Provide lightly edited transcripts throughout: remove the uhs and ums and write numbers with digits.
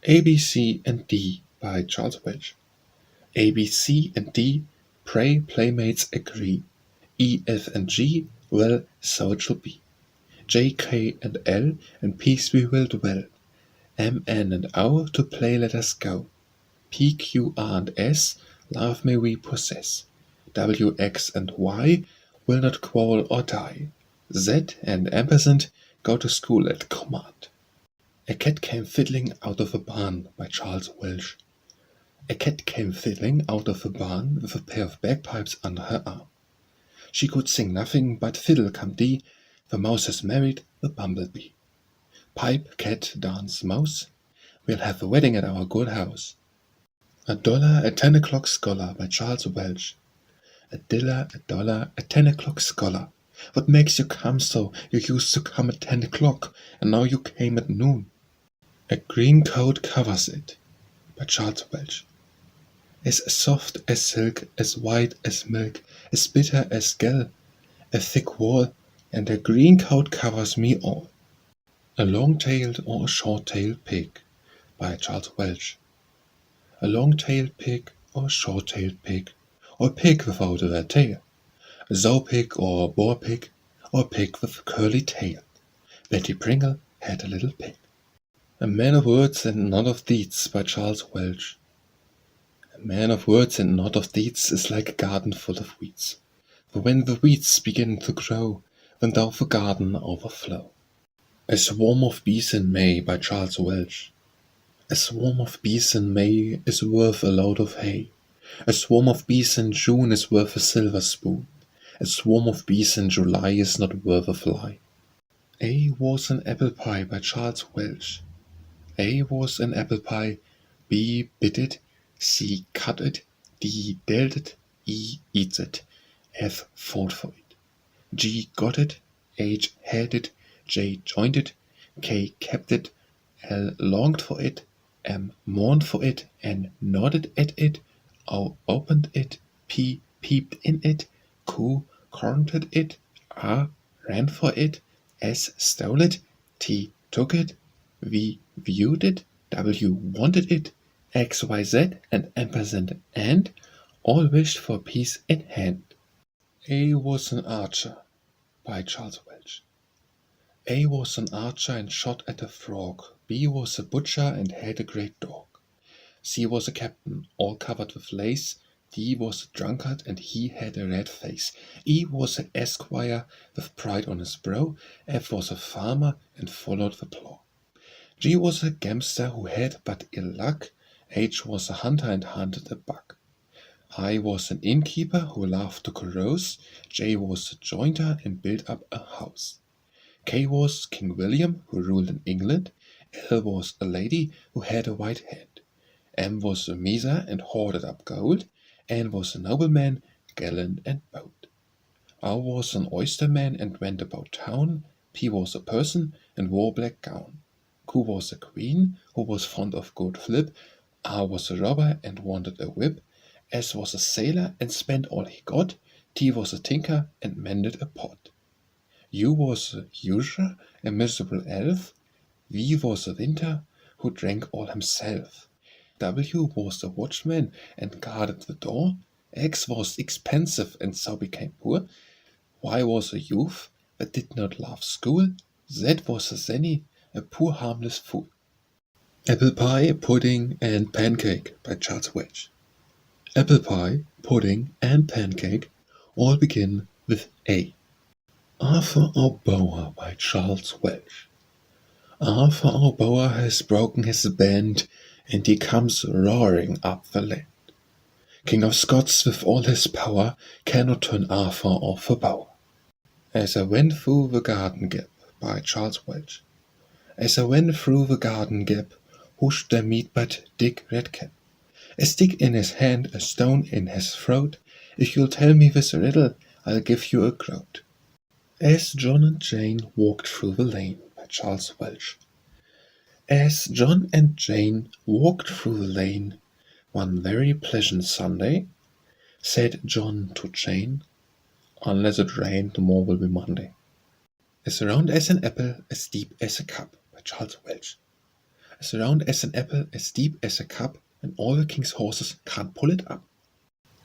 A, B, C, and D by Charles Welsh. A, B, C, and D, pray playmates agree. E, F, and G, well, so it shall be. J, K, and L, in peace we will dwell. M, N, and O, to play let us go. P, Q, R, and S, love may we possess. W, X, and Y, will not quarrel or die. Z and ampersand, go to school at command. A cat came fiddling out of a barn by Charles Welsh. A cat came fiddling out of a barn with a pair of bagpipes under her arm. She could sing nothing but fiddle-cum-dee, the mouse has married the bumblebee. Pipe, cat, dance, mouse, we'll have a wedding at our good house. $1 a 10 o'clock scholar by Charles Welsh. $1, a 10 o'clock scholar. What makes you come so? You used to come at 10 o'clock, and now you came at noon. A green coat covers it by Charles Welsh. As soft as silk, as white as milk, as bitter as gall, a thick wall, and a green coat covers me all. A long-tailed or a short-tailed pig by Charles Welsh. A long-tailed pig or a short-tailed pig, or a pig without a tail. A sow pig or a boar pig, or a pig with a curly tail. Betty Pringle had a little pig. A man of words and not of deeds by Charles Welsh. A man of words and not of deeds is like a garden full of weeds. For when the weeds begin to grow, then doth the garden overflow. A swarm of bees in May by Charles Welsh. A swarm of bees in May is worth a load of hay. A swarm of bees in June is worth a silver spoon. A swarm of bees in July is not worth a fly. A was an apple pie by Charles Welsh. A was an apple pie, B bit it, C cut it, D dealt it, E eats it, F fought for it, G got it, H had it, J joined it, K kept it, L longed for it, M mourned for it, N nodded at it, O opened it, P peeped in it, Q courted it, R ran for it, S stole it, T took it, V viewed it, W wanted it, X, Y, Z, and ampersand and all wished for peace in hand. A was an archer by Charles Welsh. A was an archer and shot at a frog. B was a butcher and had a great dog. C was a captain, all covered with lace. D was a drunkard and he had a red face. E was an esquire with pride on his brow. F was a farmer and followed the plough. G was a gamester who had but ill luck. H was a hunter and hunted a buck. I was an innkeeper who loved to carouse. J was a jointer and built up a house. K was King William who ruled in England. L was a lady who had a white hand. M was a miser and hoarded up gold. N was a nobleman, gallant and bold. O was an oysterman and went about town. P was a person and wore black gown. Q was a queen who was fond of good flip. R was a robber and wanted a whip. S was a sailor and spent all he got. T was a tinker and mended a pot. U was a usurer, a miserable elf. V was a winter who drank all himself. W was a watchman and guarded the door. X was expensive and so became poor. Y was a youth that did not love school. Z was a zany, a poor harmless fool. Apple Pie, Pudding, and Pancake by Charles Welsh. Apple pie, pudding, and pancake all begin with A. Arthur our Bower by Charles Welsh. Arthur our Bower has broken his band, and he comes roaring up the land. King of Scots with all his power cannot turn Arthur off a bower. As I went through the garden gap by Charles Welsh. As I went through the garden gap, who should I meet but Dick Redcap? A stick in his hand, a stone in his throat. If you'll tell me this riddle, I'll give you a groat. As John and Jane walked through the lane by Charles Welsh. As John and Jane walked through the lane, one very pleasant Sunday, said John to Jane, unless it rain, tomorrow will be Monday. As round as an apple, as deep as a cup by Charles Welsh. as round as an apple, as deep as a cup, and all the king's horses can't pull it up.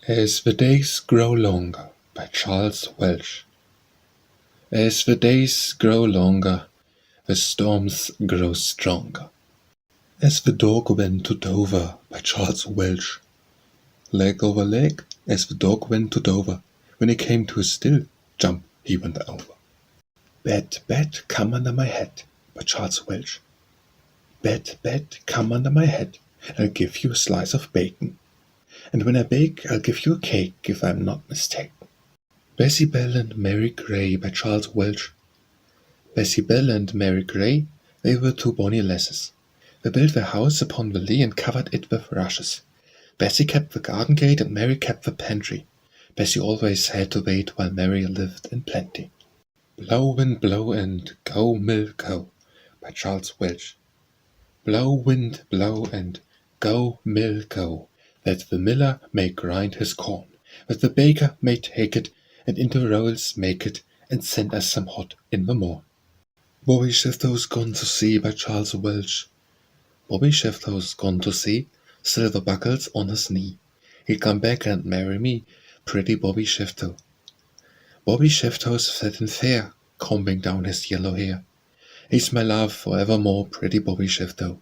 As the days grow longer, by Charles Welsh. As the days grow longer, the storms grow stronger. As the dog went to Dover, by Charles Welsh. Leg over leg, as the dog went to Dover. When he came to a still, jump he went over. Bat, bat, come under my hat, by Charles Welsh. Bat, bat, come under my hat, I'll give you a slice of bacon. And when I bake, I'll give you a cake, if I'm not mistaken. Bessy Bell and Mary Gray, by Charles Welsh. Bessy Bell and Mary Gray, they were two bonny lasses. They built their house upon the lea and covered it with rushes. Bessy kept the garden gate and Mary kept the pantry. Bessy always had to wait while Mary lived in plenty. Blow, wind, blow, and go, mill, go, by Charles Welsh. Blow, wind, blow, and go, mill, go, that the miller may grind his corn, that the baker may take it, and into rolls make it, and send us some hot in the morn. Bobby Shaftoe's gone to sea, by Charles Welsh. Bobby Shaftoe's gone to sea, silver buckles on his knee. He'll come back and marry me, pretty Bobby Shaftoe. Bobby Shaftoe's fat and fair, combing down his yellow hair. He's my love forevermore, pretty Bobby Shaftoe.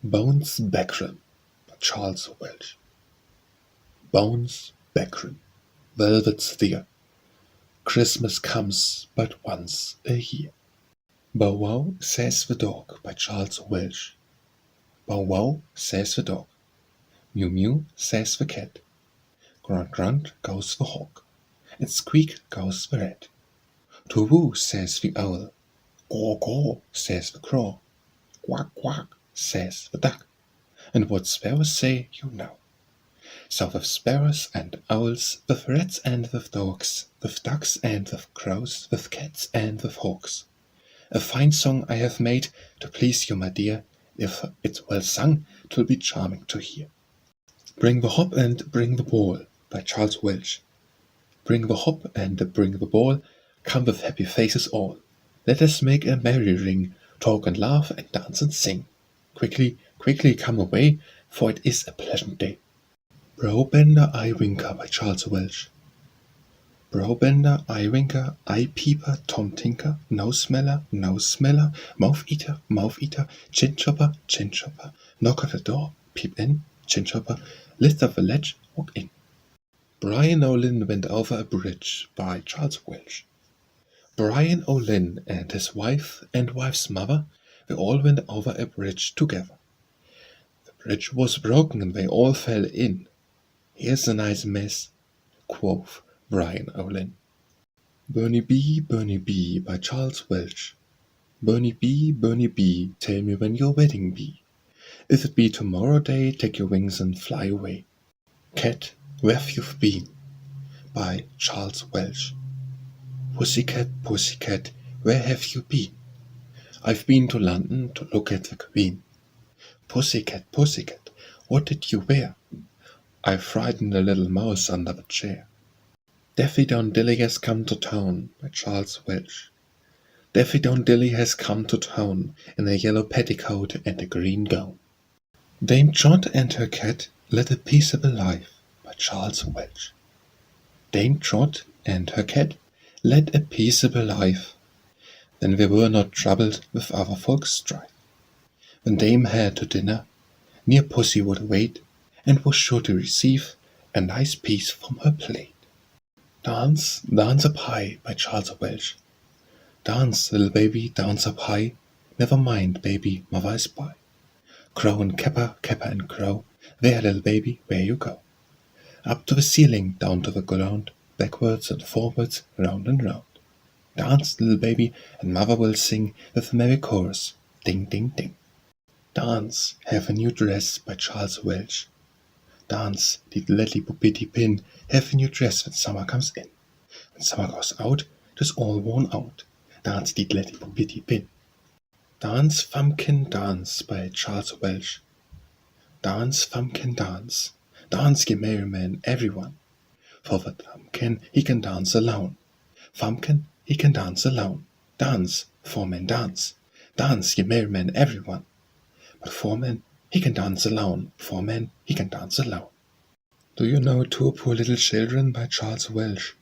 Bones Buckram, by Charles Welsh. Bones Buckram, velvet sphere. Christmas comes but once a year. Bow wow, says the dog, by Charles Welsh. Bow wow, says the dog. Mew mew, says the cat. Grunt grunt goes the hawk, and squeak goes the rat. To woo, says the owl. Caw caw, says the crow. Quack quack, says the duck. And what sparrows say, you know. So with sparrows and owls, with rats and with dogs, with ducks and with crows, with cats and with hawks. A fine song I have made to please you, my dear. If it's well sung, 'twill be charming to hear. Bring the hop and bring the ball, by Charles Welsh. Bring the hop and bring the ball, come with happy faces all. Let us make a merry ring, talk and laugh and dance and sing. Quickly, quickly come away, for it is a pleasant day. Brow Bender, Eye Winker, by Charles Welsh. Brow Bender, Eye Winker, Eye Peeper, Tom Tinker, Nose Smeller, Mouth Eater, Chin Chopper, Knock at the door, peep in, Chin Chopper, lift up the ledge, walk in. Bryan O Lin went over a bridge, by Charles Welsh. Bryan O Lin and his wife and wife's mother, they all went over a bridge together. The bridge was broken and they all fell in. Here's a nice mess, quoth Bryan O Lin. Burnie Bee, by Charles Welsh. Burnie Bee, tell me when your wedding be. If it be tomorrow day, take your wings and fly away. Cat, where've you been? By Charles Welsh. Pussycat, pussycat, where have you been? I've been to London to look at the Queen. Pussycat, pussycat, what did you wear? I frightened a little mouse under the chair. Daffy down Dilly has come to town, by Charles Welsh. Daffy down Dilly has come to town, in a yellow petticoat and a green gown. Dame Trot and her cat led a peaceable life, by Charles Welsh. Dame Trot and her cat led a peaceable life. Then they were not troubled with other folks' strife. When Dame had her dinner, near Pussy would wait, and was sure to receive a nice piece from her plate. Dance, dance up high, by Charles Welsh. Dance, little baby, dance up high. Never mind, baby, mother is by. Crow and capper, capper and crow. There, little baby, where you go. Up to the ceiling, down to the ground, backwards and forwards, round and round. Dance, little baby, and mother will sing with a merry chorus, ding, ding, ding. Dance, have a new dress, by Charles Welsh. Dance, diddly pitty pin, have a new dress when summer comes in. When summer goes out, 'tis all worn out. Dance, diddly pitty pin. Dance, Thumbkin, dance, by Charles Welsh. Dance, Thumbkin, dance. Dance, ye merry men, everyone. For the Thumbkin, he can dance alone. Thumbkin, he can dance alone. Dance, four men dance. Dance, ye merry men, everyone. But 4 men, he can dance alone. 4 men, he can dance alone. Do you know Two Poor Little Children by Charles Welsh?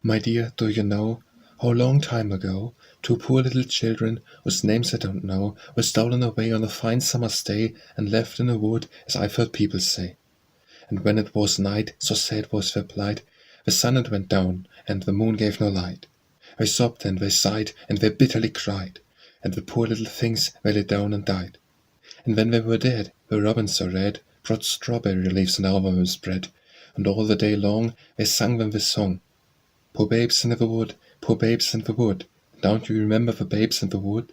My dear, do you know how a long time ago 2 poor little children, whose names I don't know, were stolen away on a fine summer's day and left in a wood, as I've heard people say. And when it was night, so sad was their plight, the sun it went down, and the moon gave no light. They sobbed and they sighed, and they bitterly cried, and the poor little things they lay down and died. And when they were dead, the robins so red brought strawberry leaves and over them spread, and all the day long they sung them this song. Poor babes in the wood, poor babes in the wood, don't you remember the babes in the wood?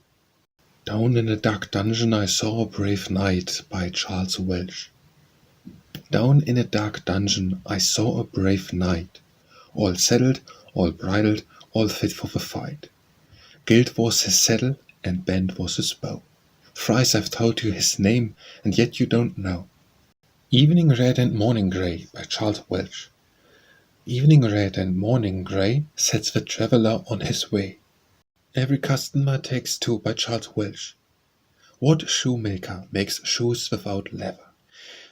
Down in a dark dungeon I saw a brave knight, by Charles Welsh. Down in a dark dungeon I saw a brave knight, all saddled, all bridled, all fit for the fight. Gilt was his saddle, and bent was his bow. Thrice I've told you his name, and yet you don't know. Evening Red and Morning Grey, by Charles Welsh. Evening red and morning grey sets the traveller on his way. Every customer takes 2, by Charles Welsh. What shoemaker makes shoes without leather,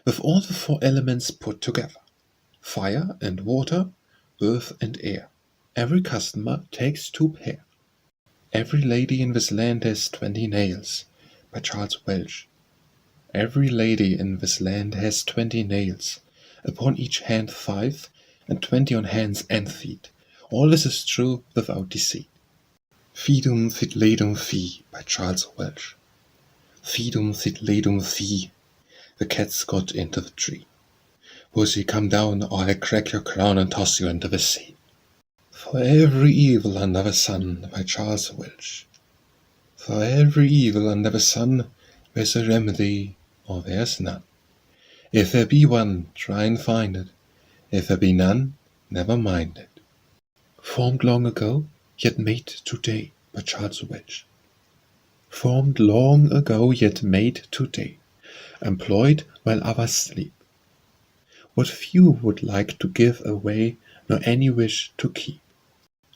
with all the 4 elements put together? Fire and water, earth and air. Every customer takes 2 pair. Every lady in this land has 20 nails, by Charles Welsh. Every lady in this land has 20 nails, upon each hand 5, and 20 on hands and feet. All this is true without deceit. Feedum Fiddledum Fee, by Charles Welsh. Feedum Fiddledum Fee. The cats got into the tree. Pussy, come down, or I'll crack your crown and toss you into the sea. For every evil under the sun, by Charles Welsh. For every evil under the sun, there's a remedy, or there's none. If there be one, try and find it. If there be none, never mind it. Formed long ago, yet made today, by Charles Welsh. Formed long ago, yet made today, employed while others sleep. What few would like to give away, nor any wish to keep.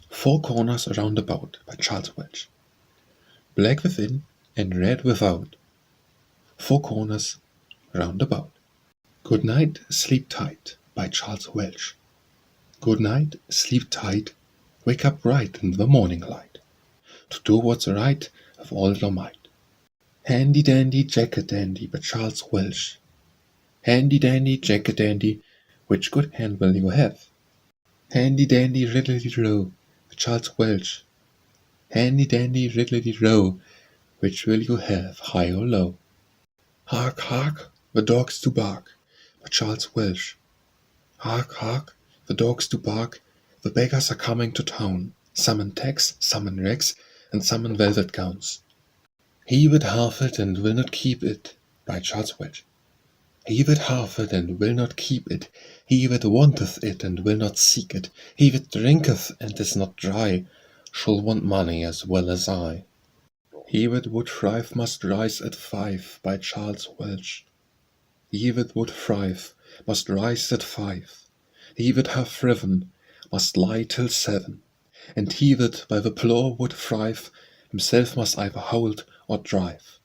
4 corners round about, by Charles Welsh. Black within and red without. 4 corners round about. Good night, sleep tight, by Charles Welsh. Good night, sleep tight, wake up bright in the morning light, to do what's right with all your might. Handy dandy jack-a-dandy, by Charles Welsh. Handy dandy jack-a-dandy, which good hand will you have? Handy dandy riddledy row, by Charles Welsh. Handy dandy riddledy row, which will you have, high or low? Hark, hark, the dogs do bark, by Charles Welsh. Hark, hark, the dogs do bark, the beggars are coming to town, some in tags, some in rags, and some in velvet gowns. He that hath it and will not keep it, by Charles Welsh. He that hath it and will not keep it, he that wanteth it and will not seek it, he that drinketh and is not dry, shall want money as well as I. He that would thrive must rise at 5, by Charles Welsh. He that would thrive must rise at 5. He that hath thriven must lie till 7. And he that by the plough would thrive, himself must either hold or drive.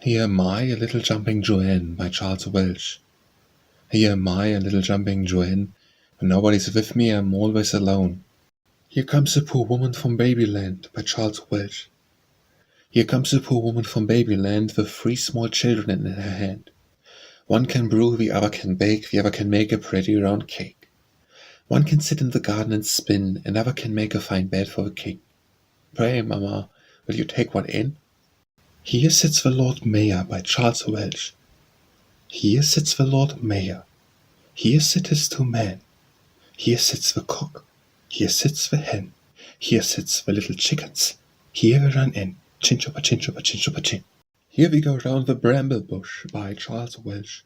Here am I, a little jumping Joan, by Charles Welsh. Here am I, a little jumping Joan. When nobody's with me, I'm always alone. Here comes a poor woman from Babyland, by Charles Welsh. Here comes a poor woman from Babyland with 3 small children in her hand. One can brew, the other can bake, the other can make a pretty round cake. One can sit in the garden and spin, another can make a fine bed for the king. Pray, mamma, will you take one in? Here sits the Lord Mayor, by Charles Welsh. Here sits the Lord Mayor. Here sit his 2 men. Here sits the cock. Here sits the hen. Here sits the little chickens. Here we run in. Chin chopper, chin chopper, chin chopper, chin. Here we go round the Bramble Bush, by Charles Welsh.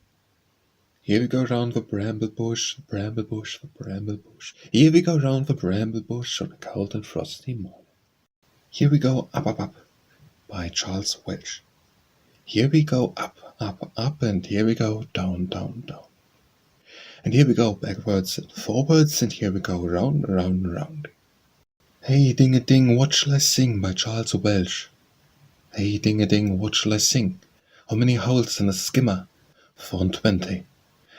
Here we go round the Bramble Bush, the Bramble Bush, the Bramble Bush. Here we go round the Bramble Bush on a cold and frosty morning. Here we go up, up, up, by Charles Welsh. Here we go up, up, up, and here we go down, down, down. And here we go backwards and forwards, and here we go round, round, round. Hey ding-a-ding, what shall I sing, by Charles Welsh. Hey ding-a-ding, what shall I sing? How many holes in a skimmer? 4 and 20.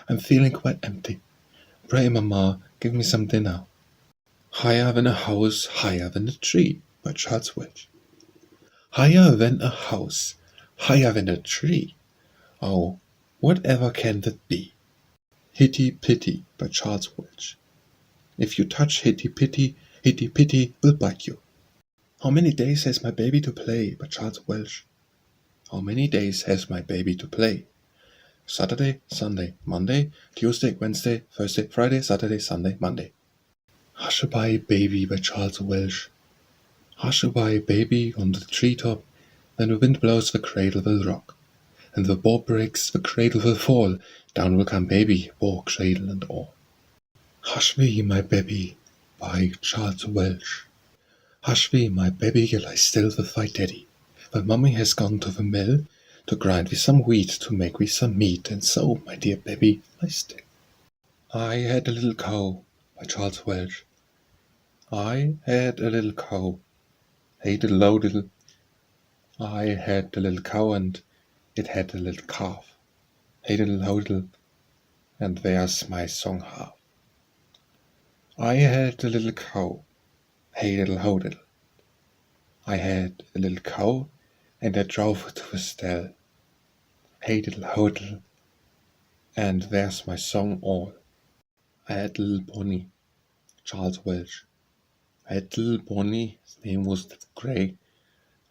I'm feeling quite empty. Pray, Mamma, give me some dinner. Higher than a house, higher than a tree, by Charles Welch. Higher than a house, higher than a tree. Oh, whatever can that be? Hitty Pitty, by Charles Welch. If you touch Hitty Pitty will bite you. How many days has my baby to play, by Charles Welch. How many days has my baby to play? Saturday, Sunday, Monday, Tuesday, Wednesday, Thursday, Friday, Saturday, Sunday, Monday. Hush-a-bye, baby, by Charles Welch. Hush-a-bye, baby, on the treetop. When the wind blows, the cradle will rock. And the bow breaks, the cradle will fall. Down will come baby, bow, cradle, and all. Hush thee, my baby, by Charles Welch. Hush thee, my baby, lie still with thy daddy. For mummy has gone to the mill to grind with some wheat to make with some meat, and so, my dear baby, lie still. I had a little cow, by Charles Welch. I had a little cow. Hey diddle-o diddle. I had a little cow and it had a little calf. Hey diddle-o diddle. And there's my song half. I had a little cow. Hey diddle-o diddle. I had a little cow and I drove her to the stall. Hey diddle-o diddle. And there's my song all. I had a little pony, Charles Welch. I had a little pony, his name was Grey.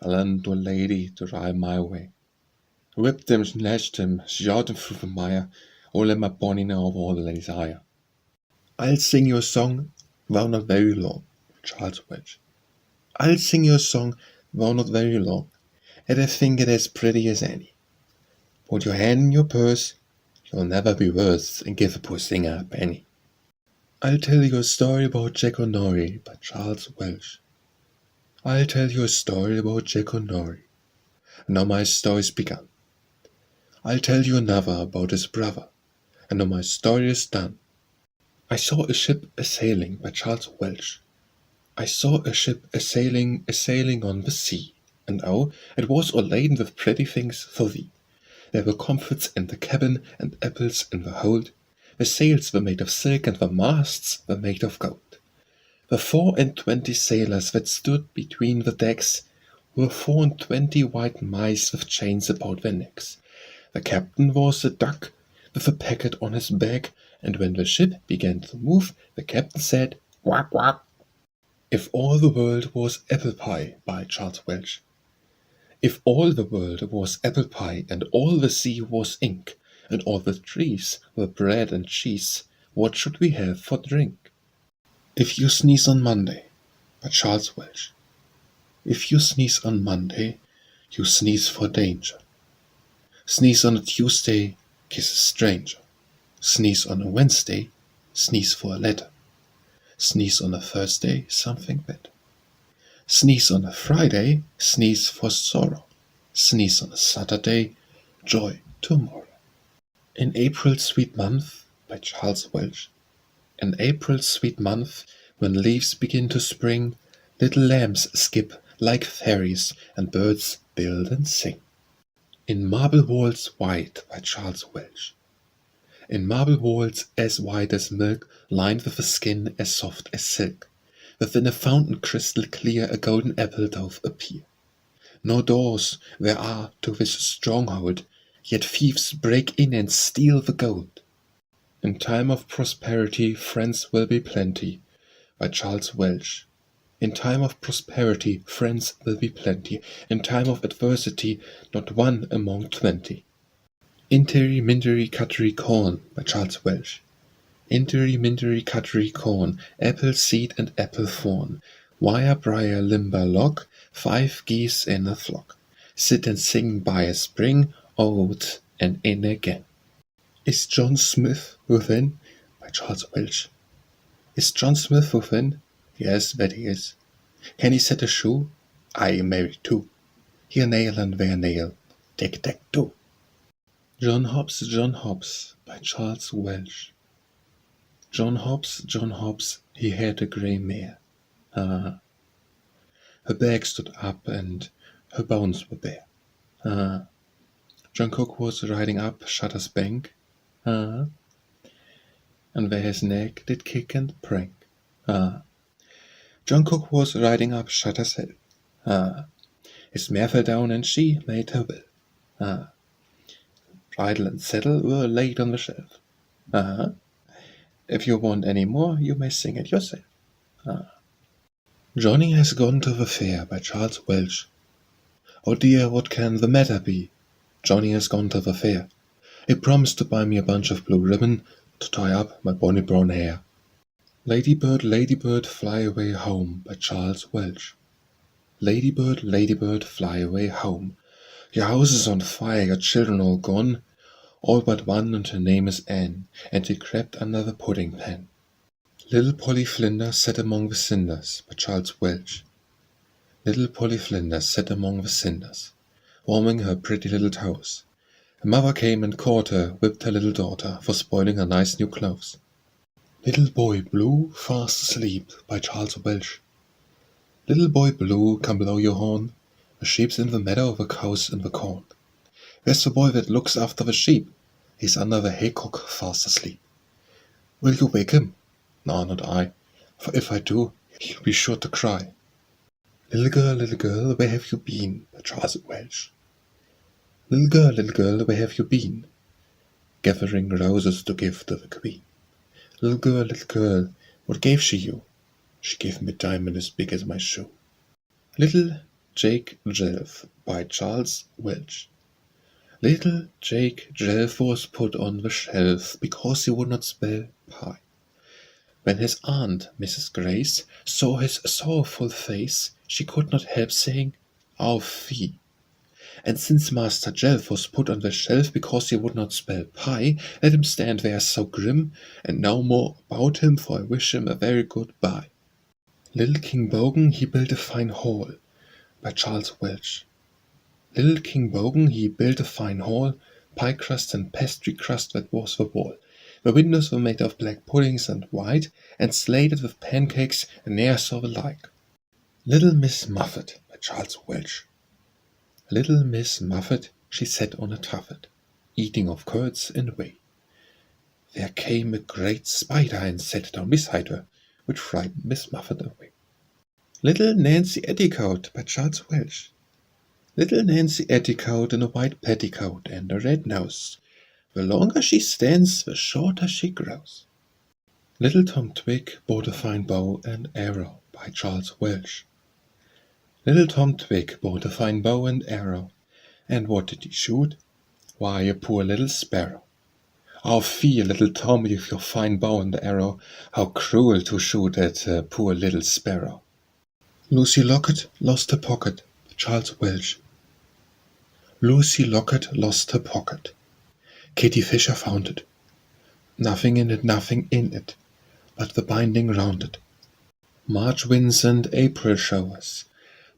I lent to a lady to ride my way. I whipped him, lashed him, shot him through the mire. Oh, let my pony know of all the lady's ire. I'll sing you a song, though not very long, Charles Welch. I'll sing you a song, though not very long, and I think it as pretty as any. Put your hand in your purse, you'll never be worse, and give a poor singer a penny. I'll tell you a story about Jack and Nory, by Charles Welch. I'll tell you a story about Jack and Nory. Now my story's begun. I'll tell you another about his brother, and now my story is done. I saw a ship a-sailing, by Charles Welch. I saw a ship a-sailing on the sea, and oh, it was all laden with pretty things for thee. There were comforts in the cabin, and apples in the hold. The sails were made of silk, and the masts were made of gold. The 24 sailors that stood between the decks were 24 white mice with chains about their necks. The captain was a duck with a packet on his back, and when the ship began to move, the captain said, "Quack, quack." If all the world was apple pie, by Charles Welch. If all the world was apple pie, and all the sea was ink, and all the trees were bread and cheese, what should we have for drink? If you sneeze on Monday, by Charles Welch. If you sneeze on Monday, you sneeze for danger. Sneeze on a Tuesday, kiss a stranger. Sneeze on a Wednesday, sneeze for a letter. Sneeze on a Thursday, something better. Sneeze on a Friday, sneeze for sorrow. Sneeze on a Saturday, joy tomorrow. In April, sweet month, by Charles Welch. In April, sweet month, when leaves begin to spring, little lambs skip like fairies, and birds build and sing. In marble walls white, by Charles Welch. In marble walls as white as milk, lined with a skin as soft as silk, within a fountain crystal clear a golden apple doth appear. No doors there are to this stronghold, yet thieves break in and steal the gold. In time of prosperity friends will be plenty, by Charles Welch. In time of prosperity friends will be plenty, in time of adversity not one among 20. Intery, Mintery, Cutery, corn, by Charles Welch. Intery, Mintery, Cutery, corn, apple seed and apple thorn, wire, briar, limber, lock, 5 geese in a flock, sit and sing by a spring, out and in again. Is John Smith within? By Charles Welch. Is John Smith within? Yes, that he is. Can he set a shoe? I marry too. Here nail and there nail, tick tack toe. John Hobbs, by Charles Welch. John Hobbs, he had a grey mare. Her back stood up and her bones were bare. John Cook was riding up Shutter's bank, and where his neck did kick and prank. John Cook was riding up Shutter's hill. His mare fell down and she made her will. Bridle and saddle were laid on the shelf. If you want any more, you may sing it yourself. Johnny has gone to the fair by Charles Welsh. Oh dear, what can the matter be? Johnny has gone to the fair. He promised to buy me a bunch of blue ribbon to tie up my bonny brown hair. Ladybird, Ladybird, fly away home by Charles Welsh. Ladybird, Ladybird, fly away home. Your house is on fire, your children all gone, all but one, and her name is Anne, and he crept under the pudding pan. Little Polly Flinders sat among the cinders by Charles Welsh. Little Polly Flinders sat among the cinders, warming her pretty little toes. Her mother came and caught her, whipped her little daughter for spoiling her nice new clothes. Little Boy Blue, fast asleep by Charles Welsh. Little Boy Blue, come blow your horn. The sheep's in the meadow, the cow's in the corn. Where's the boy that looks after the sheep? He's under the haycock, fast asleep. Will you wake him? No, not I, for if I do, he'll be sure to cry. Little girl, where have you been? By Charles Welsh. Little girl, where have you been? Gathering roses to give to the queen. Little girl, what gave she you? She gave me a diamond as big as my shoe. Little Jake Jelf by Charles Welsh. Little Jake Jelf was put on the shelf because he would not spell pie. When his aunt, Mrs. Grace, saw his sorrowful face, she could not help saying, "Our fee." And since Master Jelf was put on the shelf because he would not spell pie, let him stand there so grim, and no more about him, for I wish him a very good bye. Little King Boggen, he built a fine hall, by Charles Welsh. Little King Boggen, he built a fine hall, pie crust and pastry crust that was the wall. The windows were made of black puddings and white, and slated with pancakes, and ne'er saw the like. Little Miss Muffet, by Charles Welsh. Little Miss Muffet, she sat on a tuffet, eating of curds in a way. There came a great spider and sat down beside her, which frightened Miss Muffet away. Little Nancy Etticoat, by Charles Welsh. Little Nancy Etticoat in a white petticoat and a red nose. The longer she stands, the shorter she grows. Little Tom Twig bought a fine bow and arrow, by Charles Welsh. Little Tom Twig bought a fine bow and arrow, and what did he shoot? Why, a poor little sparrow. Oh, fie, little Tom, with your fine bow and arrow, how cruel to shoot at a poor little sparrow. Lucy Locket lost her pocket, by Charles Welsh. Lucy Locket lost her pocket. Kitty Fisher found it. Nothing in it, but the binding round it. March winds and April showers,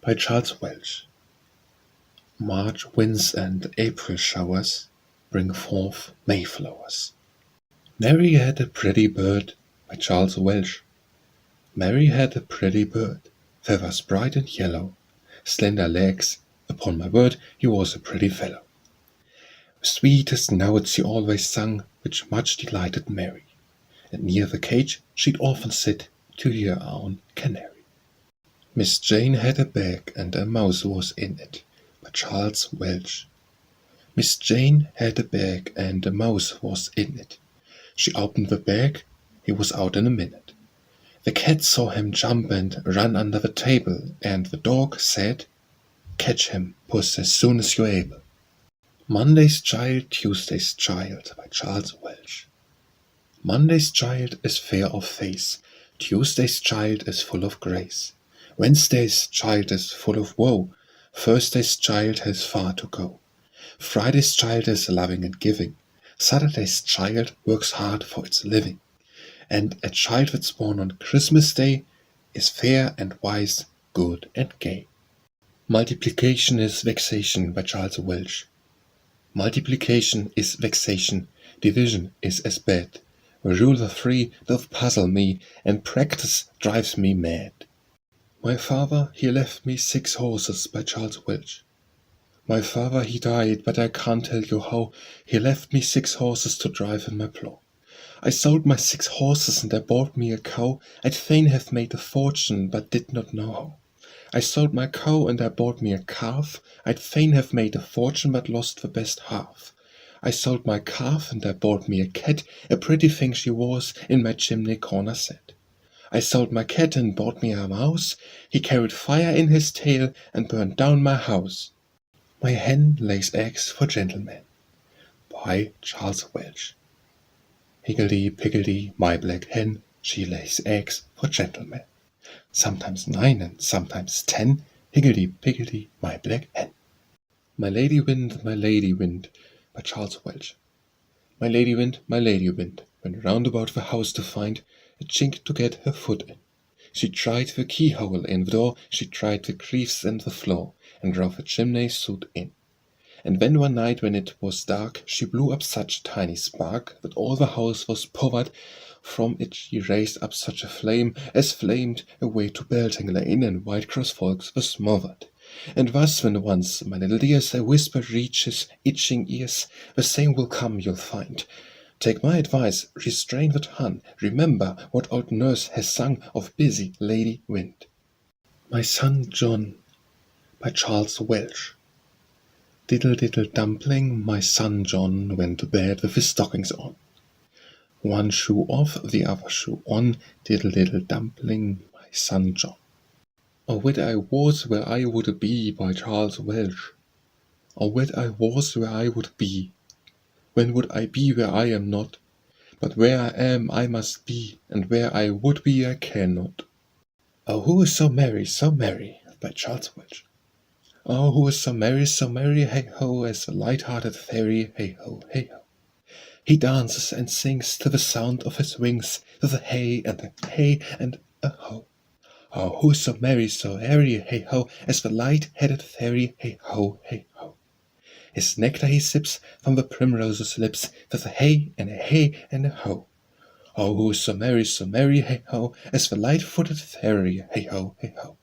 by Charles Welsh. March winds and April showers bring forth Mayflowers. Mary had a pretty bird, by Charles Welsh. Mary had a pretty bird, feathers bright and yellow, slender legs, upon my word, he was a pretty fellow. The sweetest notes he always sung, which much delighted Mary, and near the cage she'd often sit to hear her own canary. Miss Jane had a bag, and a mouse was in it, by Charles Welsh. Miss Jane had a bag, and a mouse was in it. She opened the bag, he was out in a minute. The cat saw him jump and run under the table, and the dog said, "Catch him, puss, as soon as you're able." Monday's Child, Tuesday's Child, by Charles Welsh. Monday's child is fair of face, Tuesday's child is full of grace, Wednesday's child is full of woe, Thursday's child has far to go, Friday's child is loving and giving, Saturday's child works hard for its living, and a child that's born on Christmas Day is fair and wise, good and gay. Multiplication is vexation, by Charles Welsh. Multiplication is vexation, division is as bad. A rule of 3 doth puzzle me, and practice drives me mad. My father, he left me 6 horses, by Charles Welsh. My father he died, but I can't tell you how. He left me 6 horses to drive in my plough. I sold my 6 horses and I bought me a cow. I'd fain have made a fortune, but did not know how. I sold my cow and I bought me a calf. I'd fain have made a fortune, but lost the best half. I sold my calf and I bought me a cat. A pretty thing she was, in my chimney corner sat. I sold my cat and bought me a mouse. He carried fire in his tail and burned down my house. My hen lays eggs for gentlemen. By Charles Welsh. Higgledy-piggledy, my black hen, she lays eggs for gentlemen. Sometimes 9 and sometimes 10, higgledy-piggledy, my black hen. My lady wind, by Charles Welsh. My lady wind, went round about the house to find a chink to get her foot in. She tried the keyhole in the door, she tried the creeps in the floor, and drove the chimney soot in. And then one night when it was dark, she blew up such a tiny spark, that all the house was covered. From it she raised up such a flame, as flamed away to Belting Lane, and Whitecross folks were smothered. And thus when once, my little dears, a whisper reaches itching ears, the same will come you'll find. Take my advice, restrain the tongue, remember what old nurse has sung of busy Lady Wind. My son John, by Charles Welsh. Diddle diddle dumpling, my son John went to bed with his stockings on. One shoe off, the other shoe on, diddle diddle dumpling, my son John. Oh, wit I was where I would be, by Charles Welsh. Oh, wit I was where I would be. When would I be where I am not? But where I am I must be, and where I would be I cannot. Oh, who is so merry, by Charles Welsh. Oh, who is so merry, hey-ho, as a light-hearted fairy, hey-ho, hey-ho. He dances and sings to the sound of his wings, with a hey and a hey and a ho. Oh, who is so airy, hey-ho, as the light-headed fairy, hey-ho, hey-ho. His nectar he sips from the primrose's lips, with a hey and a hey and a ho. Oh, who is so merry, hey-ho, as the light-footed fairy, hey-ho, hey-ho.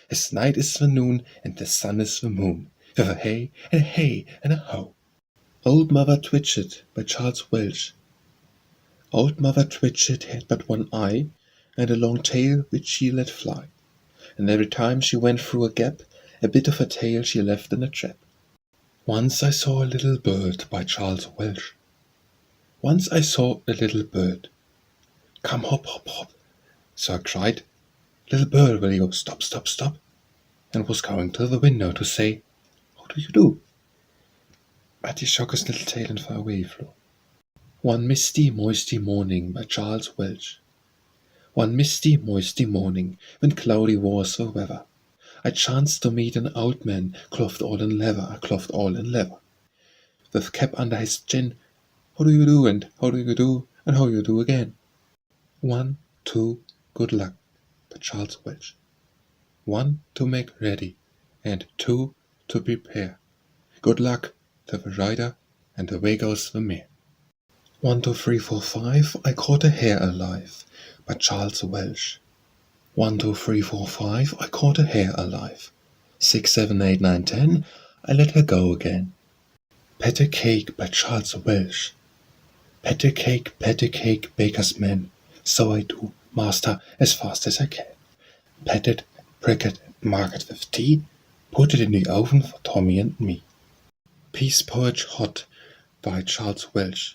His night is the noon, and the sun is the moon, with a hey and a ho. Old Mother Twitchett, by Charles Welsh. Old Mother Twitchett had but one eye, and a long tail which she let fly, and every time she went through a gap, a bit of her tail she left in a trap. Once I saw a little bird, by Charles Welsh. Once I saw a little bird. Come hop, hop, hop. So I cried, Little bird, will you stop, stop, stop? And was going to the window to say, How do you do? But he shook his little tail and far away he flew. One misty, moisty morning, by Charles Welsh. One misty, moisty morning, when cloudy was the weather, I chanced to meet an old man, clothed all in leather, with cap under his chin. How do you do, and how do you do, and how you do again? 1, 2, good luck, by Charles Welsh. 1, to make ready, and 2, to prepare. Good luck to the rider, and away goes the mare. 1, 2, 3, 4, 5, I caught a hare alive, by Charles Welsh. 1, 2, 3, 4, 5, I caught a hare alive. 6, 7, 8, 9, 10, I let her go again. Pat a cake, by Charles Welsh. Pat a cake, baker's man. So I do, master, as fast as I can. Pat it, prick it, mark it with tea, put it in the oven for Tommy and me. Peas porridge hot, by Charles Welsh.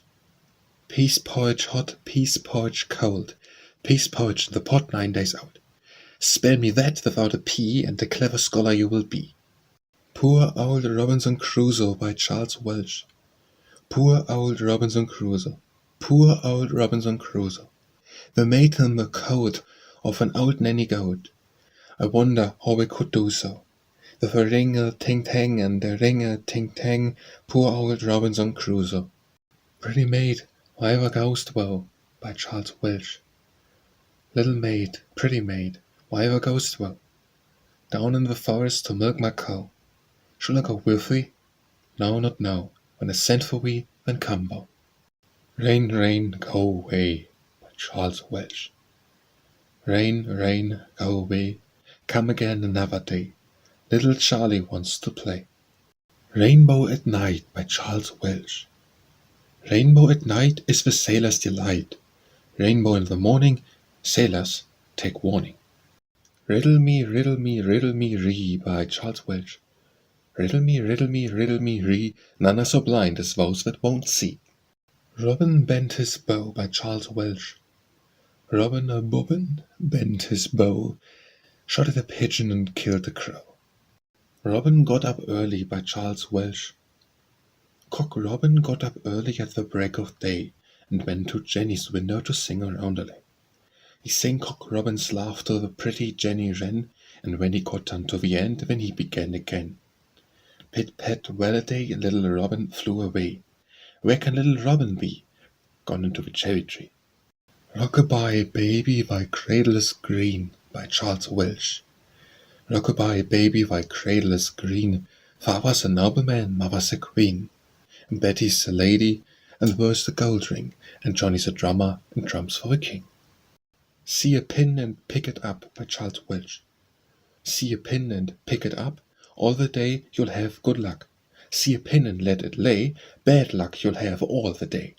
Peas porridge hot, peas porridge cold. Peas porridge in the pot 9 days out. Spell me that without a P, and a clever scholar you will be. Poor old Robinson Crusoe, by Charles Welsh. Poor old Robinson Crusoe. Poor old Robinson Crusoe. They made him the coat of an old nanny goat. I wonder how we could do so. With a ring-a-ting-tang and a ring-a-ting-tang, poor old Robinson Crusoe. Pretty maid, why ever goest thou, by Charles Welsh. Little maid, pretty maid, why ever goest thou? Down in the forest to milk my cow. Shall I go with thee? No, not now. When I send for thee, then come thou. Rain, rain, go away, by Charles Welsh. Rain, rain, go away, come again another day. Little Charlie wants to play. Rainbow at Night by Charles Welsh. Rainbow at night is the sailor's delight. Rainbow in the morning, sailors take warning. Riddle me, ree by Charles Welsh. Riddle me, ree, none are so blind as those that won't see. Robin bent his bow by Charles Welsh. Robin a bobbin bent his bow, shot at a pigeon and killed a crow. Robin got up early by Charles Welsh. Cock Robin got up early at the break of day, and went to Jenny's window to sing a roundelay. He sang Cock Robin's laugh till the pretty Jenny ran, and when he got unto the end, then he began again. Pit pat well-a-day, little Robin flew away. Where can little Robin be? Gone into the cherry tree. Rock-a-bye, baby, thy cradle is green by Charles Welsh. Rock-a-bye, baby, thy cradle is green. Father's a nobleman, mother's a queen. And Betty's a lady, and there's the gold ring, and Johnny's a drummer, and drums for the king. See a pin and pick it up by Charles Welsh. See a pin and pick it up, all the day you'll have good luck. See a pin and let it lay, bad luck you'll have all the day.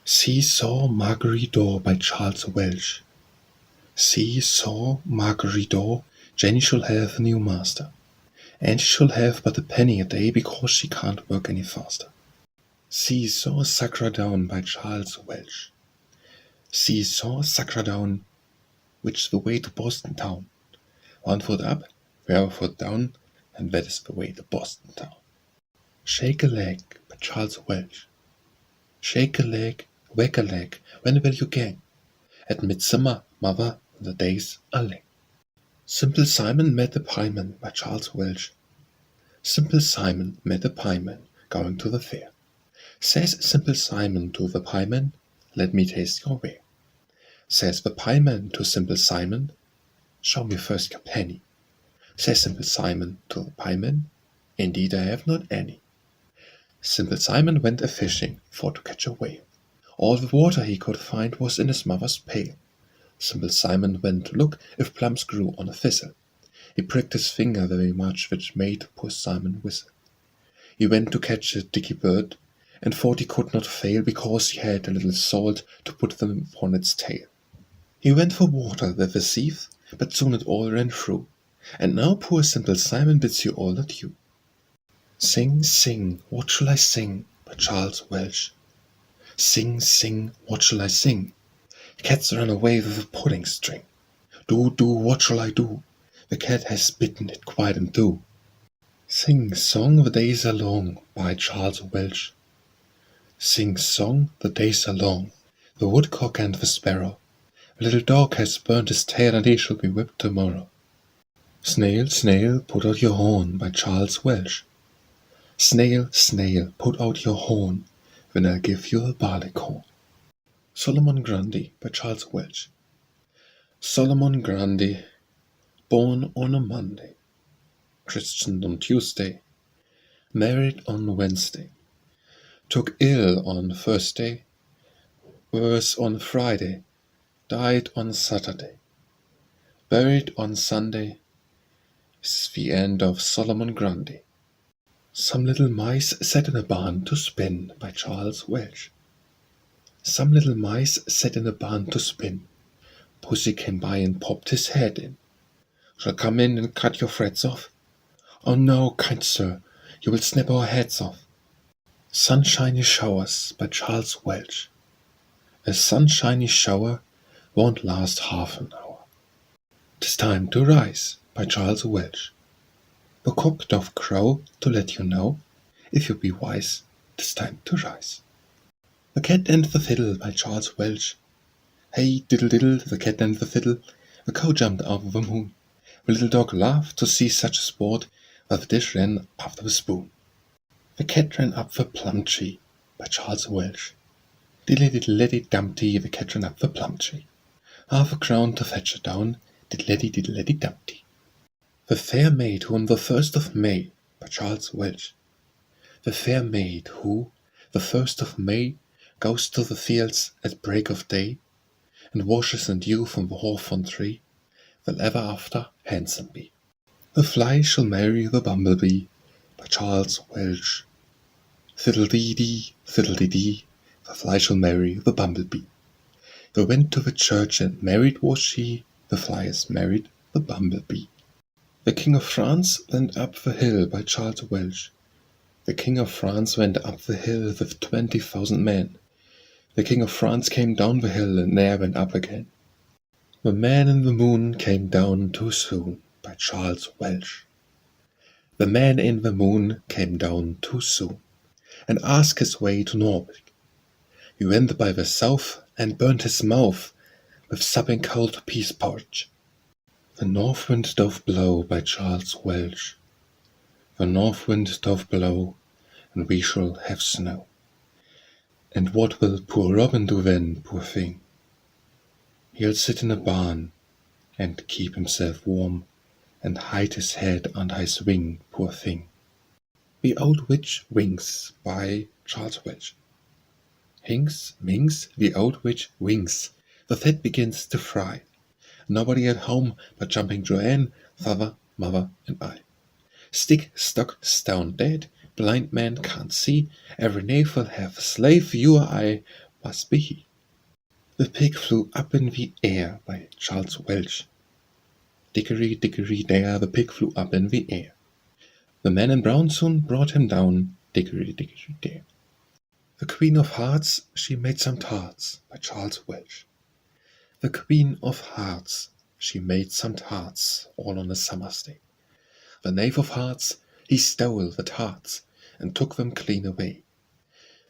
See-saw Margery-Daw by Charles Welsh. See-saw Margery-Daw, Jenny shall have a new master, and she shall have but a penny a day because she can't work any faster. See-saw Sacra-Down by Charles Welsh. See-saw Sacra-Down, which is the way to Boston town. 1 foot up, 1 foot down, and that is the way to Boston town. Shake a leg by Charles Welsh. Shake a leg, whack a leg, when will you gang? At midsummer, mother, the days are lang. Simple Simon met a pieman by Charles Welsh. Simple Simon met a pieman going to the fair. Says Simple Simon to the pieman, let me taste your ware. Says the pieman to Simple Simon, show me first your penny. Says Simple Simon to the pieman, indeed I have not any. Simple Simon went a-fishing for to catch a whale. All the water he could find was in his mother's pail. Simple Simon went to look if plums grew on a thistle. He pricked his finger very much, which made poor Simon whistle. He went to catch a dicky bird, and thought he could not fail, because he had a little salt to put them upon its tail. He went for water with a sieve, but soon it all ran through, and now poor Simple Simon bids you all adieu. Sing, sing, what shall I sing? By Charles Welsh. Sing, sing, what shall I sing? The cat's run away with a pudding string. Do, do, what shall I do? The cat has bitten it quite in two. Sing song, the days are long, by Charles Welsh. Sing song, the days are long, the woodcock and the sparrow. The little dog has burnt his tail, and he shall be whipped tomorrow. Snail, snail, put out your horn, by Charles Welsh. Snail, snail, put out your horn, then I'll give you a barleycorn. Solomon Grundy by Charles Welsh. Solomon Grundy, born on a Monday, christened on Tuesday, married on Wednesday, took ill on Thursday, worse on Friday, died on Saturday, buried on Sunday, is the end of Solomon Grundy. Some little mice sat in a barn to spin, by Charles Welsh. Some little mice sat in a barn to spin. Pussy came by and popped his head in. Shall come in and cut your threads off? Oh no, kind sir, you will snap our heads off. Sunshiny Showers by Charles Welsh. A sunshiny shower won't last half an hour. 'Tis time to rise by Charles Welsh. The cock doth crow to let you know, if you be wise, 'tis time to rise. The Cat and the Fiddle by Charles Welsh. Hey diddle diddle, the cat and the fiddle, the cow jumped out of the moon. The little dog laughed to see such a sport, while the dish ran after the spoon. The cat ran up the plum tree by Charles Welsh. Dilly diddle dumpty, the cat ran up the plum tree. Half a crown to fetch her down, diddle dumpty. The Fair Maid who on the 1st of May by Charles Welsh. The fair maid who, the 1st of May, goes to the fields at break of day, and washes and dew from the hawthorn tree, will ever after handsome be. The fly shall marry the bumblebee, by Charles Welsh. Fiddlededy, fiddlededy, the fly shall marry the bumblebee. They went to the church and married was she, the flies married the bumblebee. The King of France went up the hill by Charles Welsh. The King of France went up the hill with 20,000 men. The King of France came down the hill and ne'er went up again. The Man in the Moon came down too soon by Charles Welsh. The Man in the Moon came down too soon and asked his way to Norwich. He went by the south and burnt his mouth with supping cold pease porridge. The North Wind doth blow by Charles Welsh. The North Wind doth blow, and we shall have snow. And what will poor Robin do then, poor thing? He'll sit in a barn, and keep himself warm, and hide his head under his wing, poor thing. The Old Witch Winks by Charles Welsh. Hinks, minks, the old witch winks. The fat begins to fry. Nobody at home but jumping Joan, father, mother, and I. Stick, stock, stone dead, blind man can't see. Every knave will have a slave, you or I must be he. The Pig Flew Up in the Air by Charles Welsh. Dickory, dickory, dare, the pig flew up in the air. The man in brown soon brought him down, dickory, dickory, dare. The Queen of Hearts, she made some tarts, by Charles Welsh. The Queen of Hearts, she made some tarts, all on a summer's day. The Knave of Hearts, he stole the tarts, and took them clean away.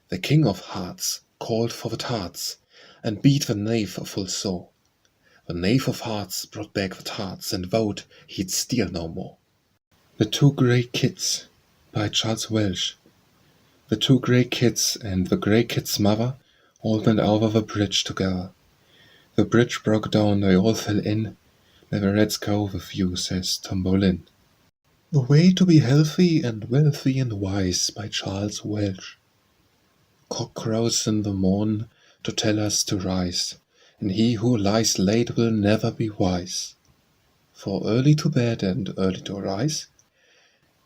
The King of Hearts called for the tarts, and beat the knave full sore. The Knave of Hearts brought back the tarts, and vowed he'd steal no more. The Two Grey Kids, by Charles Welsh. The two grey kids and the grey kid's mother all went over the bridge together. The bridge broke down, they all fell in. May the reds go with you, says Tom O Lin. The Way to be Healthy and Wealthy and Wise by Charles Welsh. Cock crows in the morn to tell us to rise, and he who lies late will never be wise. For early to bed and early to rise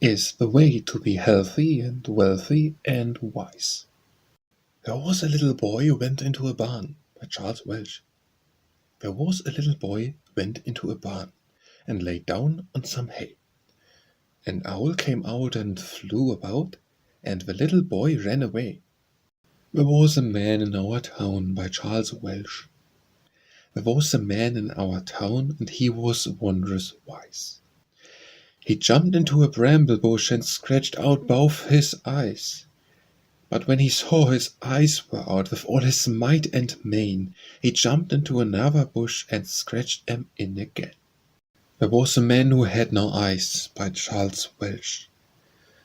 is the way to be healthy and wealthy and wise. There was a little boy who went into a barn, by Charles Welsh. There was a little boy went into a barn, and lay down on some hay. An owl came out and flew about, and the little boy ran away. There was a man in our town, by Charles Welsh. There was a man in our town, and he was wondrous wise. He jumped into a bramble bush and scratched out both his eyes. But when he saw his eyes were out with all his might and main, he jumped into another bush and scratched them in again. There was a man who had no eyes, by Charles Welsh.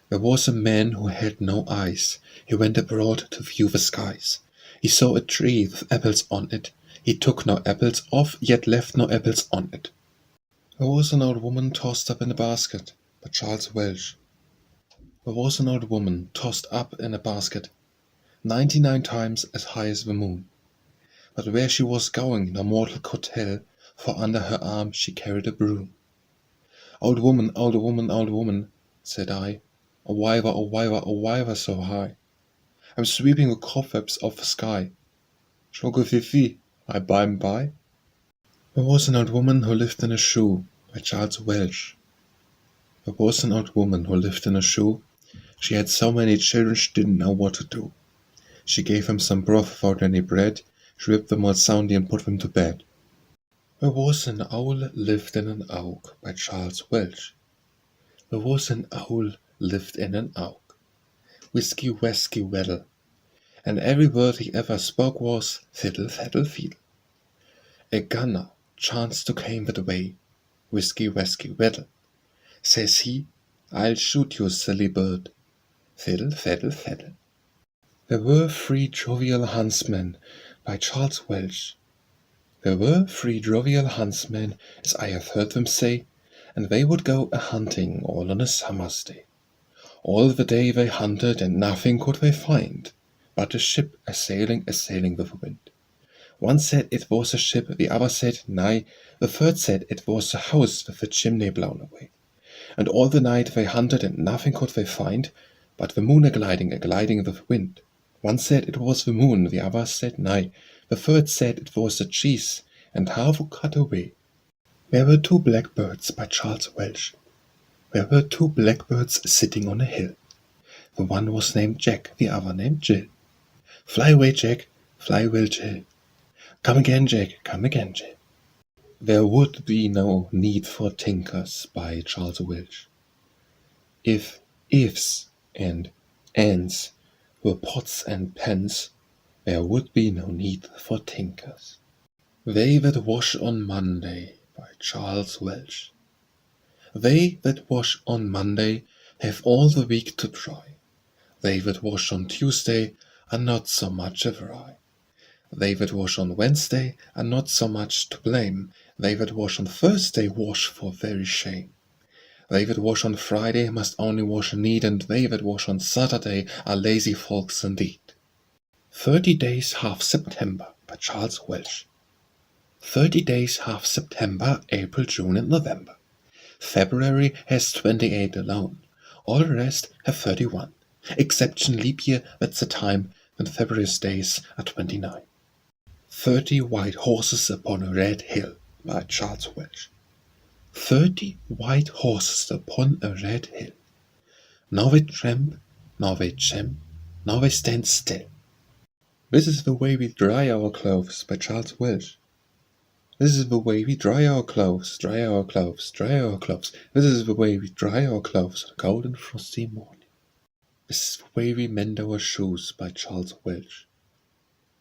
There was a man who had no eyes. He went abroad to view the skies. He saw a tree with apples on it. He took no apples off, yet left no apples on it. There was an old woman tossed up in a basket, by Charles Welsh. There was an old woman tossed up in a basket, 99 times as high as the moon. But where she was going no mortal could tell, for under her arm she carried a broom. Old woman, old woman, old woman, said I, a wiver so high. I'm sweeping the cobwebs off the sky. Shall fifi, I by and by. There was an old woman who lived in a shoe, by Charles Welsh. There was an old woman who lived in a shoe. She had so many children she didn't know what to do. She gave them some broth without any bread. She whipped them all soundly and put them to bed. There was an owl lived in an oak, by Charles Welsh. There was an owl lived in an oak. Whisky, wesky, weddle. And every word he ever spoke was fiddle, faddle, feedle. A gunner chanced to came that way. Whisky, wesky, weddle. Says he, I'll shoot you, silly bird. Fiddle, faddle, faddle. There were 3 jovial huntsmen, by Charles Welsh. There were 3 jovial huntsmen, as I have heard them say, and they would go a-hunting all on a summer's day. All the day they hunted, and nothing could they find, but a ship a-sailing with the wind. One said it was a ship, the other said nay, the third said it was a house with the chimney blown away. and all the night they hunted, and nothing could they find, but the moon a-gliding with wind. One said it was the moon, the other said nay, the third said it was the cheese, and half cut away. There were two blackbirds by Charles Welsh. There were two blackbirds sitting on a hill. The one was named Jack, the other named Jill. Fly away, Jack, fly away, Jill. Come again, Jack, come again, Jill. There would be no need for tinkers by Charles Welsh. If ifs and ands were pots and pans, there would be no need for tinkers. They that wash on Monday by Charles Welsh. They that wash on Monday have all the week to dry. They that wash on Tuesday are not so much awry. They that wash on Wednesday are not so much to blame. They that wash on Thursday wash for very shame. They that wash on Friday must only wash neat, and they that wash on Saturday are lazy folks indeed. 30 days half September by Charles Welsh. 30 days half September, April, June and November. February has 28 alone. All the rest have 31. Exception leap year, that's the time when February's days are 29. 30 white horses upon a red hill by Charles Welsh. 30 white horses upon a red hill. Now they tramp, now they champ, now they stand still. This is the way we dry our clothes by Charles Welsh. This is the way we dry our clothes, dry our clothes, dry our clothes. This is the way we dry our clothes on a cold and frosty morning. This is the way we mend our shoes by Charles Welsh.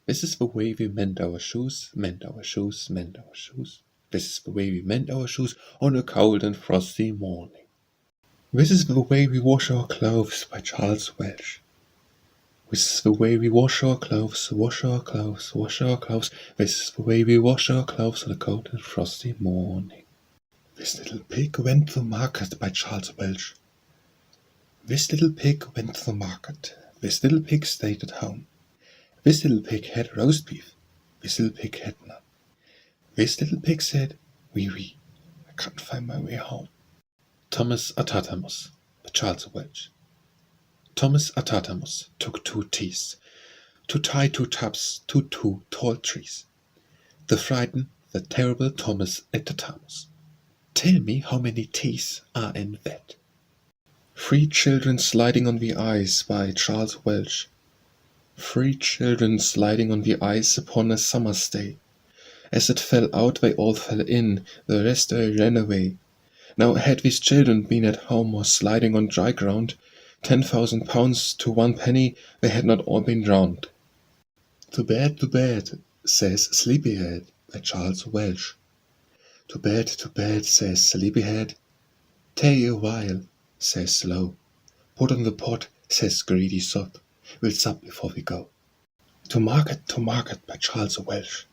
This is the way we mend our shoes, mend our shoes, mend our shoes. This is the way we mend our shoes on a cold and frosty morning. This is the way we wash our clothes by Charles Welsh. This is the way we wash our clothes, wash our clothes, wash our clothes. This is the way we wash our clothes on a cold and frosty morning. This little pig went to market by Charles Welsh. This little pig went to the market. This little pig stayed at home. This little pig had roast beef. This little pig had none. This little pig said, wee wee, I can't find my way home. Thomas Atatamus by Charles Welsh. Thomas Atatamus took 2 teeth to tie 2 tubs to 2 tall trees. To frighten the terrible Thomas Atatamus. Tell me how many teeth are in that. 3 children sliding on the ice by Charles Welsh. 3 children sliding on the ice upon a summer's day. As it fell out, they all fell in, the rest they ran away. Now had these children been at home or sliding on dry ground, 10,000 pounds to 1 penny, they had not all been drowned. To bed, says Sleepyhead by Charles Welsh. To bed, says Sleepyhead. Tay a while, says Slow. Put on the pot, says Greedy Sot. We'll sup before we go. To market, by Charles Welsh.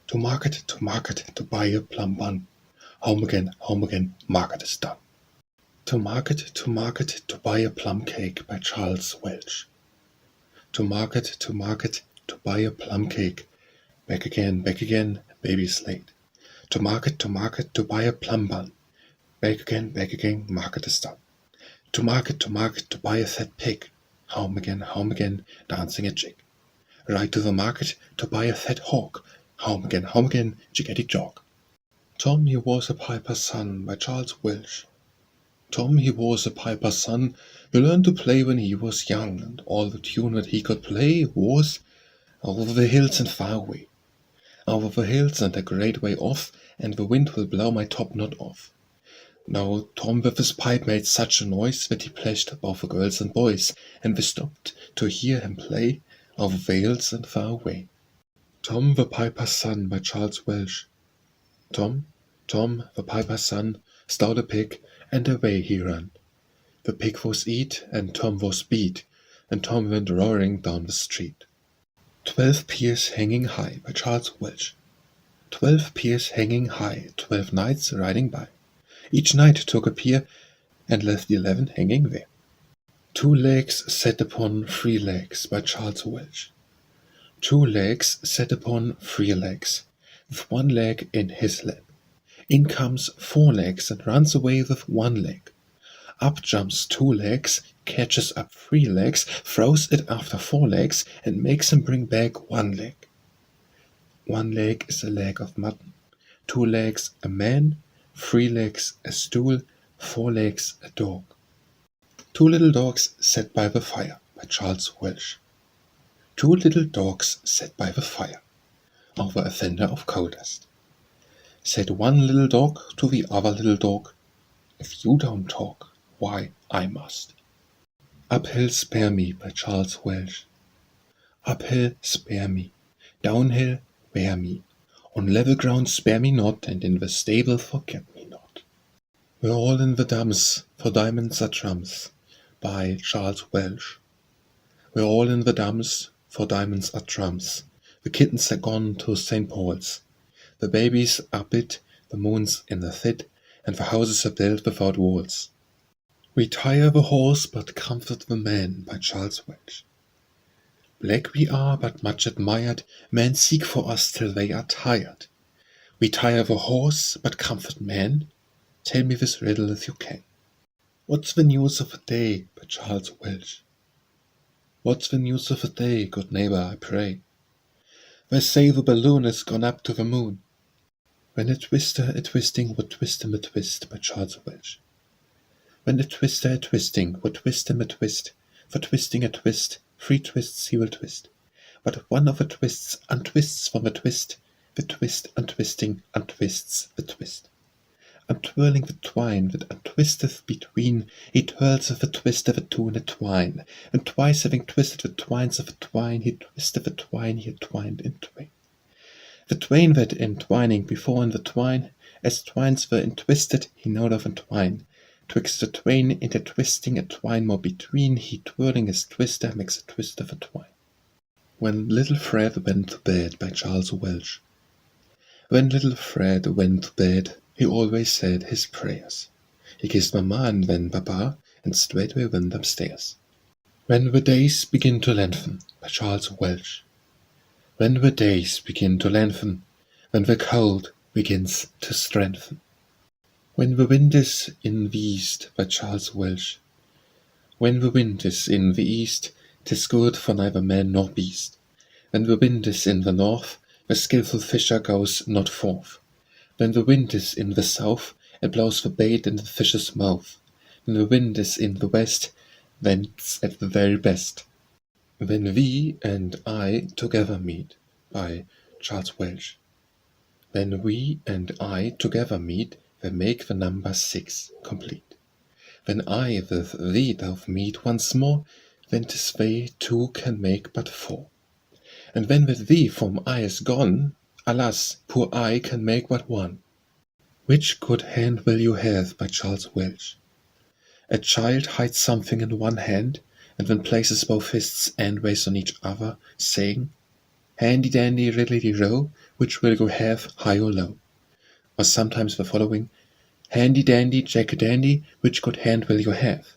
To market, to buy a plum bun. Home again, market is done. To market, to buy a plum cake by Charles Welsh. To market, to buy a plum cake. Back again, baby's late. To market, to buy a plum bun. Back again, market is done. To market, to buy a fat pig. Home again, dancing a jig. Ride to the market to buy a fat hawk. Home again, jiggity jog. Tom he was a piper's son by Charles Welsh. Tom he was a piper's son, who learned to play when he was young, and all the tune that he could play was over the hills and far away. Over the hills and a great way off, and the wind will blow my top knot off. Now Tom with his pipe made such a noise that he plashed both the girls and boys, and they stopped to hear him play over the hills and far away. Tom the Piper's Son by Charles Welsh. Tom, the piper's son, stole a pig, and away he ran. The pig was eat, and Tom was beat, and Tom went roaring down the street. 12 Piers Hanging High by Charles Welsh. 12 piers hanging high, 12 knights riding by. Each knight took a pier, and left 11 hanging there. 2 legs set upon 3 legs by Charles Welsh. 2 legs set upon 3 legs, with 1 leg in his lap. In comes 4 legs and runs away with 1 leg. Up jumps 2 legs, catches up 3 legs, throws it after 4 legs, and makes him bring back 1 leg. 1 leg is a leg of mutton, 2 legs a man, 3 legs a stool, 4 legs a dog. 2 little dogs sat by the fire, by Charles Welsh. 2 little dogs sat by the fire, over a fender of coal dust. Said one little dog to the other little dog, "If you don't talk, why, I must." Uphill spare me, by Charles Welsh. Uphill spare me, downhill bear me, on level ground spare me not, and in the stable forget me not. We're all in the dumps, for diamonds are trumps, by Charles Welsh. We're all in the dumps, for diamonds are trumps. The kittens are gone to St. Paul's. The babies are bit, the moon's in the thit, and the houses are built without walls. We tire the horse, but comfort the man, by Charles Welsh. Black we are, but much admired, men seek for us till they are tired. We tire the horse, but comfort man. Tell me this riddle if you can. What's the news of the day, by Charles Welsh? What's the news of the day, good neighbor, I pray? They say the balloon has gone up to the moon. When a twister a twisting would twist him a twist, by Charles Welsh. When a twister a twisting would twist him a twist, for twisting a twist, 3 twists he will twist. But one of the twists untwists from the twist untwisting untwists the twist. Untwirling the twine that untwisteth between, he twirls of the twist of the two in a twine, and twice having twisted the twines of the twine, he twisted the twine he had twined in twain. The twain that entwining before in the twine, as twines were entwisted, he knowed of entwine. Twixt the twain intertwisting a twine more between, he twirling his twister makes a twist of a twine. When Little Fred went to bed, by Charles Welsh. When little Fred went to bed, he always said his prayers. He kissed Mamma and then Papa, and straightway went upstairs. When the days begin to lengthen, by Charles Welsh. When the days begin to lengthen, when the cold begins to strengthen. When the wind is in the east, by Charles Welsh. When the wind is in the east, 'tis good for neither man nor beast. When the wind is in the north, the skilful fisher goes not forth. When the wind is in the south, it blows the bait in the fish's mouth. When the wind is in the west, then it's at the very best. When we and I together meet, by Charles Welsh. When we and I together meet, they make the number 6 complete. When I with thee doth meet once more, then 'tis they 2 can make but 4. And when with thee from I is gone, alas, poor I can make but 1. Which good hand will you have, by Charles Welsh? A child hides something in one hand, and then places both fists endways on each other, saying, "Handy dandy riddledy row, which will you have, high or low?" Or sometimes the following, "Handy dandy jack a dandy, which good hand will you have?"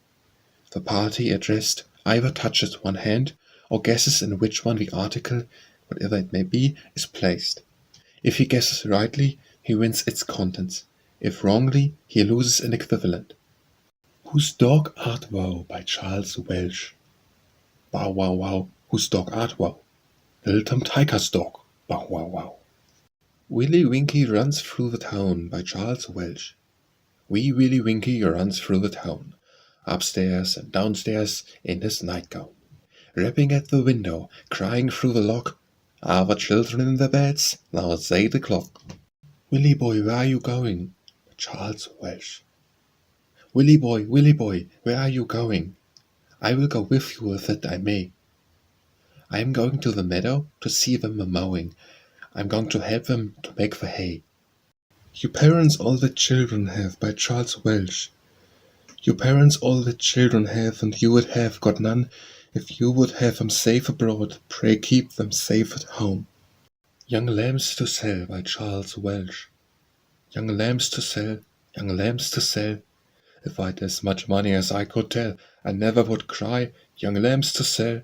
The party addressed either touches one hand, or guesses in which one the article, whatever it may be, is placed. If he guesses rightly, he wins its contents. If wrongly, he loses an equivalent. Whose dog art thou, by Charles Welsh? Bow wow wow, whose dog art thou? Little Tom Tiger's dog, bow wow wow. Willy Winky runs through the town, by Charles Welsh. Wee Willy Winky runs through the town, upstairs and downstairs in his nightgown, rapping at the window, crying through the lock, "Are the children in their beds? Now say the clock." Willy boy, where are you going? By Charles Welsh. Willy boy, where are you going? I will go with you that I may. I am going to the meadow to see them a-mowing. I am going to help them to make the hay. You parents all the children have, by Charles Welsh. You parents all the children have, and you would have got none, if you would have them safe abroad, pray keep them safe at home. Young lambs to sell, by Charles Welsh. Young lambs to sell, young lambs to sell. If I'd as much money as I could tell, I never would cry, young lambs to sell,